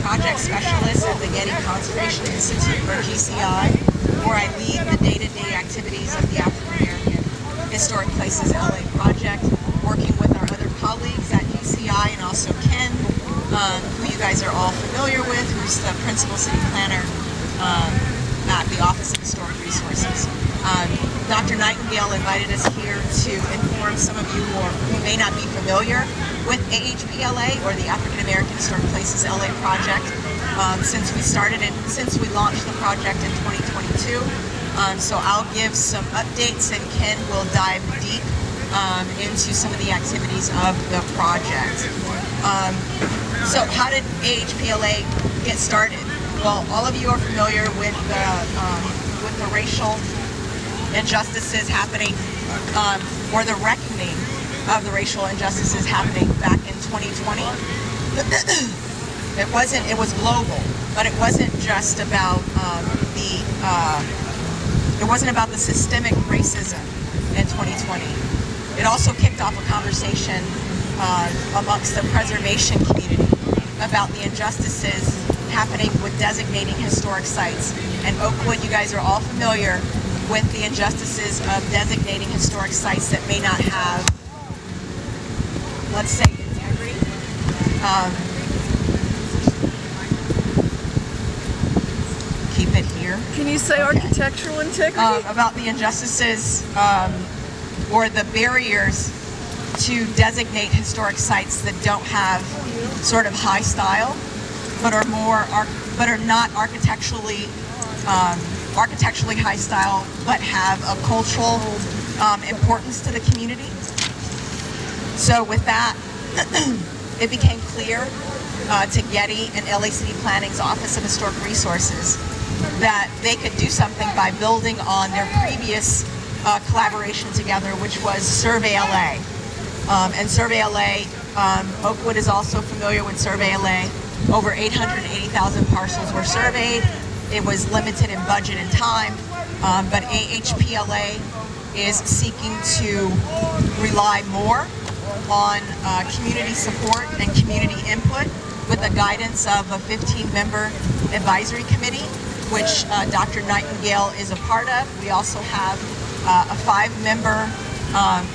project specialist at the Getty Conservation Institute, or GCI, where I lead the day-to-day activities of the African American Historic Places LA project, working with our other colleagues at GCI and also Ken, who you guys are all familiar with, who's the principal city planner at the Office of Historic Resources. Dr. Nightingale invited us here to inform some of you who may not be familiar with AHPLA, or the African American Historic Places LA project, since we launched the project in 2022. So I'll give some updates, and Ken will dive deep into some of the activities of the project. So how did AHPLA get started? Well, all of you are familiar with the racial injustices happening, or the reckoning of the racial injustices happening back in 2020. It was global, but it wasn't just about the systemic racism in 2020. It also kicked off a conversation amongst the preservation community about the injustices happening with designating historic sites. And Oakwood, you guys are all familiar with the injustices of designating historic sites that may not have, let's say, integrity. Keep it here. Can you say okay. Architectural integrity? About the injustices or the barriers to designate historic sites that don't have sort of high style, but are not architecturally high style, but have a cultural importance to the community. So with that, it became clear to Getty and LA City Planning's Office of Historic Resources that they could do something by building on their previous collaboration together, which was Survey LA. And Survey LA, Oakwood is also familiar with Survey LA. Over 880,000 parcels were surveyed. It was limited in budget and time, but AHPLA is seeking to rely more on community support and community input with the guidance of a 15-member advisory committee, which Dr. Nightingale is a part of. We also have a 5-member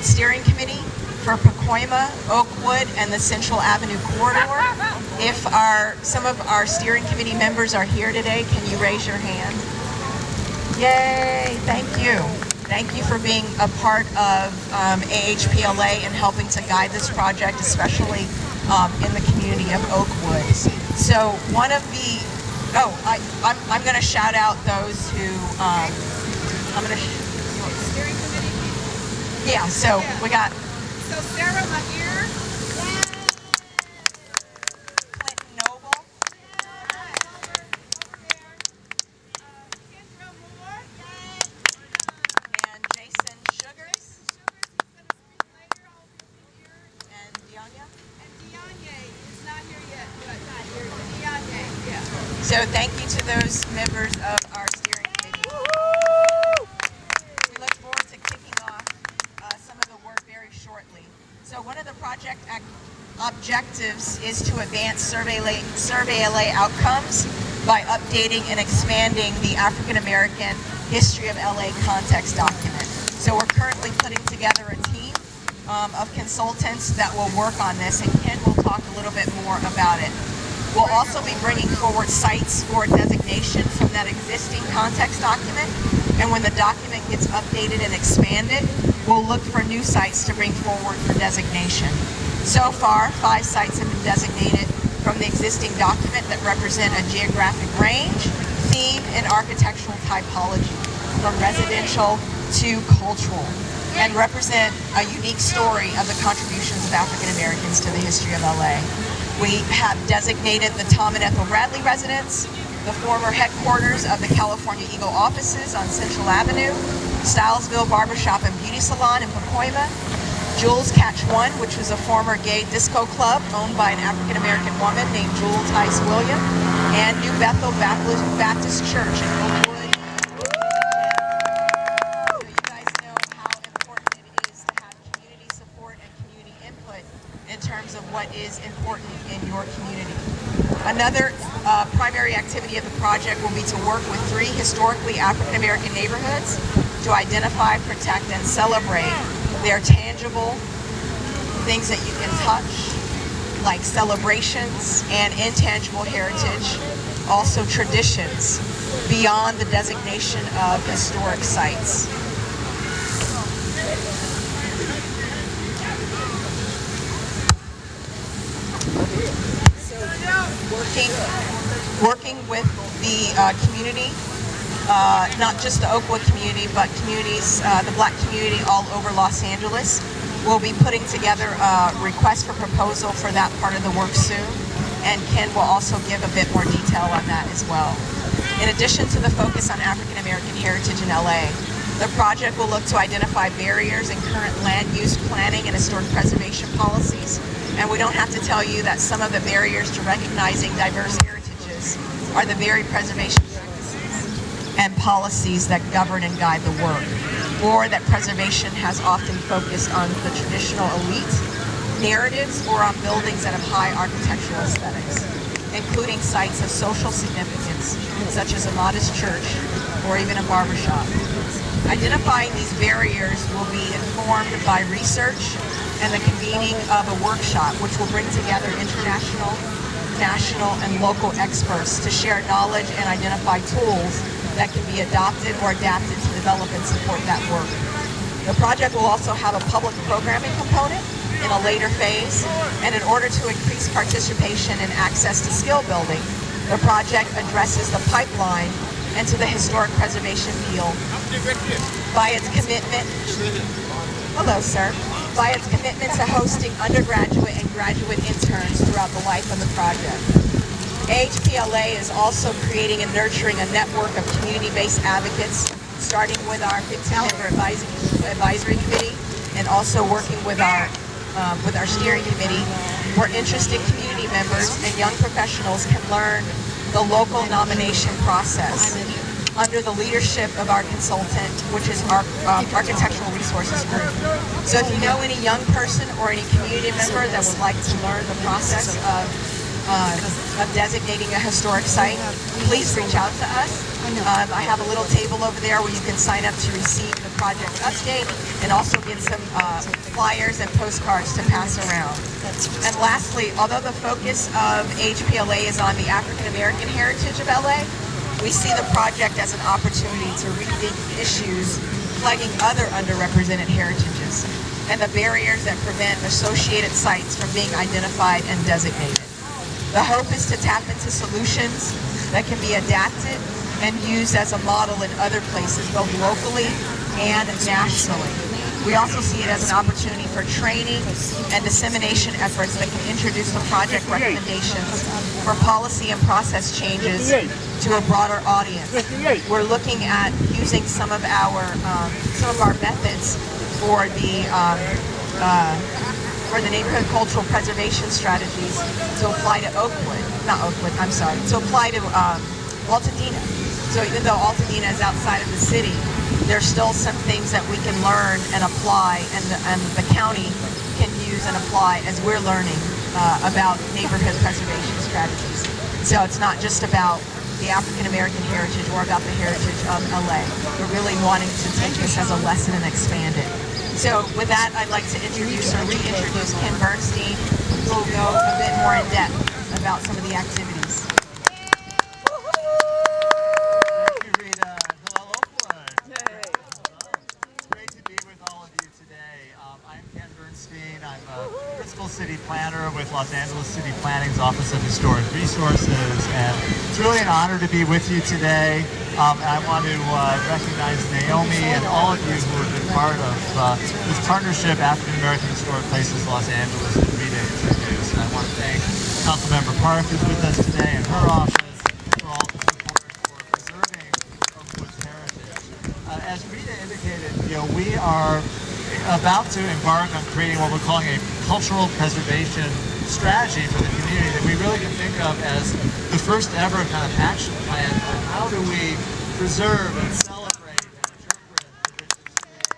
steering committee for Pacoima, Oakwood, and the Central Avenue corridor. If some of our steering committee members are here today, can you raise your hand? Yay, thank you. Thank you for being a part of AHPLA and helping to guide this project, especially in the community of Oakwood. So one of the, I'm going to shout out those who, Steering committee? Yeah, so we got So Sarah Mahir, Clinton Noble, Kendra Moore, and Jason Sugars, and Dianya. and Dianye is not here yet, but not here. Dianye, yeah. So thank you to those members of our steering committee. We look forward to kicking off some of the work very shortly. So one of the project objectives is to advance Survey LA outcomes by updating and expanding the African American History of LA context document. So we're currently putting together a team of consultants that will work on this, and Ken will talk a little bit more about it. We'll also be bringing forward sites for designation from that existing context document, and when the document gets updated and expanded, we'll look for new sites to bring forward for designation. So far, 5 sites have been designated from the existing document that represent a geographic range, theme, and architectural typology, from residential to cultural, and represent a unique story of the contributions of African Americans to the history of LA. We have designated the Tom and Ethel Bradley residence, the former headquarters of the California Eagle offices on Central Avenue, Stylesville Barbershop and Beauty Salon in Pacoima, Jules Catch One, which was a former gay disco club owned by an African-American woman named Jewel Tice William, and New Bethel Baptist Church in Oakwood. So you guys know how important it is to have community support and community input in terms of what is important in your community. Another primary activity of the project will be to work with 3 historically African American neighborhoods to identify, protect, and celebrate their tangible things that you can touch, like celebrations, and intangible heritage, also traditions, beyond the designation of historic sites. Working with the community, not just the Oakwood community, but communities, the Black community all over Los Angeles. We'll be putting together a request for proposal for that part of the work soon, and Ken will also give a bit more detail on that as well. In addition to the focus on African American heritage in LA, the project will look to identify barriers in current land use planning and historic preservation policies. And we don't have to tell you that some of the barriers to recognizing diverse heritages are the very preservation practices and policies that govern and guide the work, or that preservation has often focused on the traditional elite narratives or on buildings that have high architectural aesthetics, including sites of social significance, such as a modest church or even a barbershop. Identifying these barriers will be informed by research and the convening of a workshop, which will bring together international, national, and local experts to share knowledge and identify tools that can be adopted or adapted to develop and support that work. The project will also have a public programming component in a later phase, and in order to increase participation and access to skill building, the project addresses the pipeline into the historic preservation field by its commitment, hello sir, by its commitment to hosting undergraduate and graduate interns throughout the life of the project. AHPLA is also creating and nurturing a network of community-based advocates, starting with our 15-member advisory committee, and also working with our steering committee, where interested community members and young professionals can learn the local nomination process under the leadership of our consultant, which is our Architectural Resources Group. So if you know any young person or any community member that would like to learn the process of designating a historic site, please reach out to us. I have a little table over there where you can sign up to receive the project update and also get some flyers and postcards to pass around. And lastly, although the focus of HPLA is on the African American heritage of LA, we see the project as an opportunity to rethink issues plaguing other underrepresented heritages and the barriers that prevent associated sites from being identified and designated. The hope is to tap into solutions that can be adapted and used as a model in other places, both locally and nationally. We also see it as an opportunity for training and dissemination efforts that can introduce the project recommendations for policy and process changes to a broader audience. We're looking at using some of our methods for the neighborhood cultural preservation strategies to apply to to apply to Altadena. So even though Altadena is outside of the city, there's still some things that we can learn and apply, and the county can use and apply as we're learning about neighborhood preservation strategies. So it's not just about the African American heritage or about the heritage of LA. We're really wanting to take this as a lesson and expand it. So with that, I'd like to introduce or reintroduce Ken Bernstein, who will go a bit more in depth about some of the activities. Thank you, Rita. Hello, Oakwood. It's great to be with all of you today. I'm Ken Bernstein. I'm a principal city planner with Los Angeles City Planning's Office of Historic Resources, and it's really an honor to be with you today. I want to recognize Naomi and all of you who have been part of this partnership, African American Historic Places Los Angeles, that Rita introduced. And I want to thank Councilmember Park, who's with us today, and her office for all the support for preserving Oakwood's heritage. As Rita indicated, we are about to embark on creating what we're calling a cultural preservation strategy for the community that we really can think of as the first ever kind of action plan for how do we preserve and celebrate and interpret the rich history of the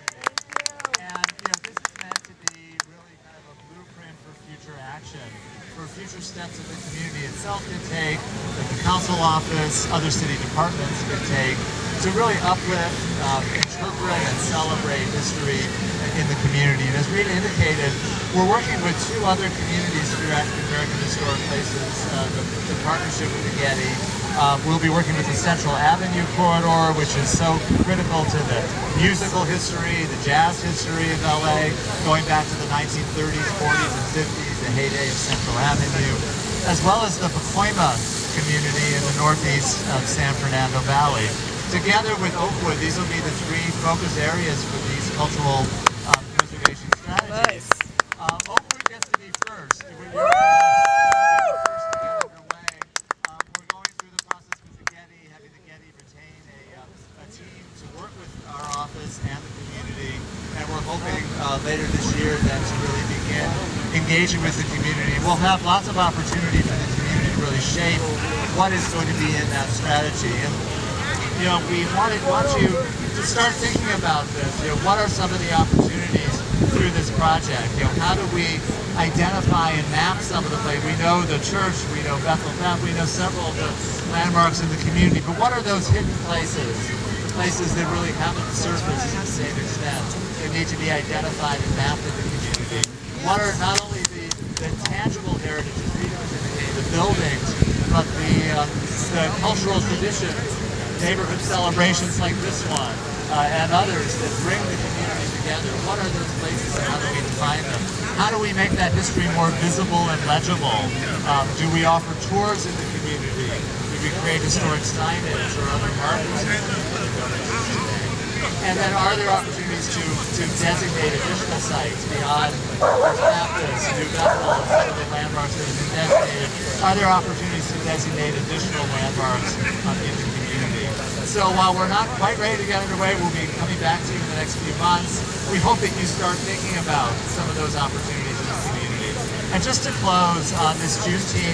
community. And this is meant to be really kind of a blueprint for future action, for future steps that the community itself can take, that the council office, other city departments can take to really uplift, interpret, and celebrate history in the community. And as Rita indicated, we're working with two other communities through African American Historic Places, the partnership with the Getty. We'll be working with the Central Avenue corridor, which is so critical to the musical history, the jazz history of LA, going back to the 1930s, 40s, and 50s, the heyday of Central Avenue, as well as the Pacoima community in the northeast of San Fernando Valley. Together with Oakwood, these will be the three focus areas for these cultural preservation strategies. Oakwood gets to be first. We're first to get underway. We're going through the process with the Getty, having the Getty retain a team to work with our office and the community, and we're hoping later this year then to really begin engaging with the community. We'll have lots of opportunity for the community to really shape what is going to be in that strategy. And we want you to start thinking about this. What are some of the opportunities through this project? How do we identify and map some of the places? We know the church, we know Bethel Beth, we know several of the landmarks in the community, but what are those hidden places? The places that really haven't surfaced to the same extent. They need to be identified and mapped in the community. What are not only the tangible heritage, as Rita was indicating, the buildings, but the cultural traditions, neighborhood celebrations like this one, and others that bring the community together. What are those places and how do we define them? How do we make that history more visible and legible? Do we offer tours in the community? Do we create historic signage or other markers? And then are there opportunities to designate additional sites beyond First Baptist, New Bethel, and some of the landmarks that have been designated? Are there opportunities to designate additional landmarks in the community? So while we're not quite ready to get underway, we'll be coming back to you in the next few months. We hope that you start thinking about some of those opportunities in the community. And just to close on this Juneteenth